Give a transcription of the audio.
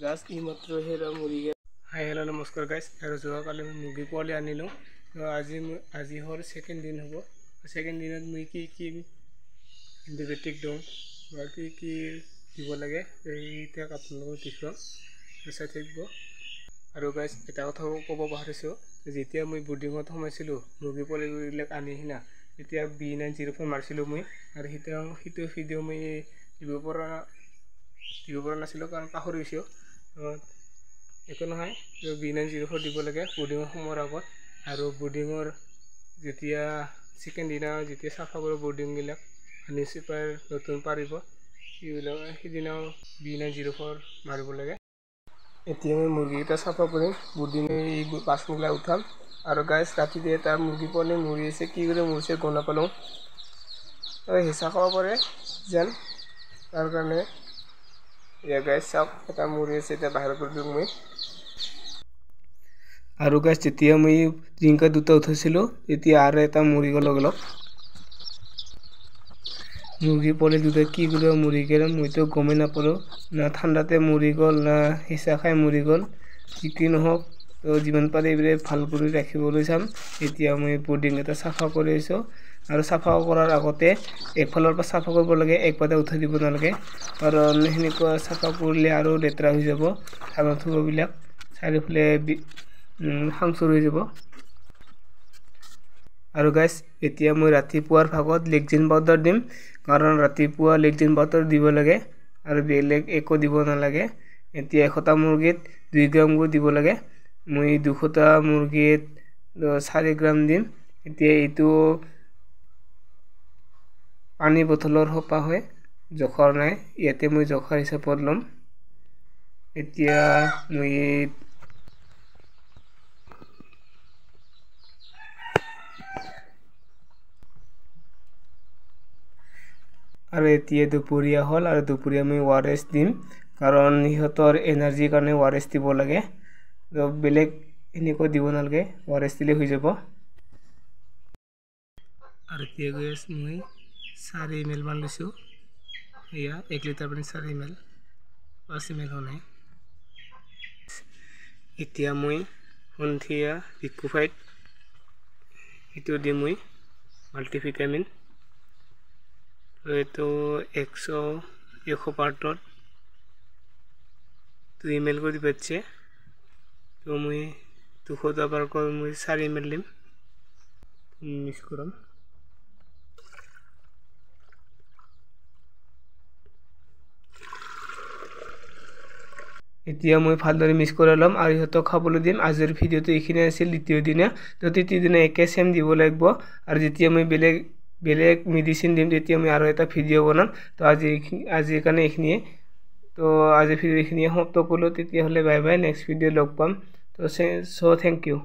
just এইমাত্ৰ হেৰা মুৰ্গী হাই হেল্ল' নমস্কাৰ গাইজ আৰু যোৱাকালি মই মুৰ্গী পোৱালি আনিলোঁ তো আজি হ'ল ছেকেণ্ড দিন হ'ব ছেকেণ্ড দিনত মই কি এণ্টিবায়'টিক দিওঁ বা কি দিব লাগে এতিয়া আপোনালোকক দেখুৱাম চাই থাকিব আৰু গাইজ এটা কথা ক'ব পাহৰিছোঁ যেতিয়া মই বৰ্ডিঙত সোমাইছিলোঁ মুৰ্গী পোৱালিবিলাক আনি সিনা তেতিয়া B904 মাৰিছিলোঁ মই আৰু সেইটো ভিডিঅ' মই দিব পৰা নাছিলোঁ কাৰণ পাহৰি গৈছোঁ একো নহয় B904 দিব লাগে বৰ্ডিঙত সোমোৱাৰ আগত আৰু বৰ্ডিঙৰ যেতিয়া ছেকেণ্ড দিনা যেতিয়া চাফা কৰিব বৰ্ডিংবিলাক নিউজপেপাৰ নতুন পাৰিব সেইবিলাক সেইদিনাও B904 মাৰিব লাগে এতিয়া মই মুৰ্গীকেইটা চাফা কৰিম বৰ্ডিঙে এই বাছমুগলা উঠাম আৰু গাইজ ৰাতিতে এটা মুৰ্গী পোৱালি মৰি আছে কি কৰি মৰিছে গম নাপালোঁ হিচা খাব পাৰে যেন তাৰ কাৰণে এয়া গাইজ চাওক এটা মৰি আছে এতিয়া বাহিৰ কৰি দিওঁ মই আৰু গাইজ যেতিয়া মই জিংকা দুটা উঠাইছিলোঁ তেতিয়া আৰু এটা মৰি গ'ল অলপ মুৰ্গী পোৱালি দুটা কি কৰি মৰি গ'ল মইতো গমেই নাপালোঁ না ঠাণ্ডাতে মৰি গ'ল না হিচা খাই মৰি গ'ল যি কি নহওক তো যিমান পাৰে এইবিলাক ভাল কৰি ৰাখিবলৈ চাম এতিয়া মই বৰ্ডিং এটা চাফা কৰি আছোঁ আৰু চাফা কৰাৰ আগতে একফালৰ পৰা চাফা কৰিব লাগে একবাৰতে উঠাই দিব নালাগে কাৰণ সেনেকুৱা চাফা কৰিলে আৰু লেতেৰা হৈ যাব ধানৰ থোপাবিলাক চাৰিওফালে সাংচুৰ হৈ যাব আৰু গাইজ এতিয়া মই ৰাতিপুৱাৰ ভাগত লেকজিন পাউডাৰ দিম কাৰণ ৰাতিপুৱা লেকজিন পাউডাৰ দিব লাগে আৰু বেলেগ একো দিব নালাগে এতিয়া 100টা মুৰ্গীত 2 গ্ৰাম কৈ দিব লাগে মই 200টা মুৰ্গীত 4 গ্ৰাম দিম এতিয়া এইটো পানী বটলৰ সোপা হয় জোখৰ নাই ইয়াতে মই জোখৰ হিচাপত ল'ম এতিয়া মই আৰু এতিয়া দুপৰীয়া হ'ল আৰু দুপৰীয়া মই ORS দিম কাৰণ সিহঁতৰ এনাৰ্জিৰ কাৰণে ORS দিব লাগে তো বেলেগ এনেকৈ দিব নালাগে ORS দিলে হৈ যাব আৰু এতিয়া গৈ আছোঁ মই 4 ml মান লৈছোঁ এয়া 1 লিটাৰ পানী 4 ml 5 ml হোৱা নাই এতিয়া মই সন্ধিয়া লিকুইফাইড সেইটো দিম মই মাল্টিভিটামিন এইটো 100 পাৰ্টত 2 ml কৰি দিছে তো মই 200 পাৰ্টত মই 4 ml দিম মিক্স কৰাম এতিয়া মই ভালদৰে মিক্স কৰি ল'ম আৰু ইহঁতক খাবলৈ দিম আজিৰ ভিডিঅ'টো এইখিনি আছিল দ্বিতীয় দিনা তো তৃতীয় দিনা একে সেম দিব লাগিব আৰু যেতিয়া মই বেলেগ মেডিচিন দিম তেতিয়া মই আৰু এটা ভিডিঅ' বনাম তো আজিৰ কাৰণে এইখিনিয়ে তো আজিৰ ভিডিঅ' এইখিনিয়ে সমাপ্ত কৰিলোঁ তেতিয়াহ'লে বাই বাই নেক্সট ভিডিঅ' লগ পাম তো থেংক ইউ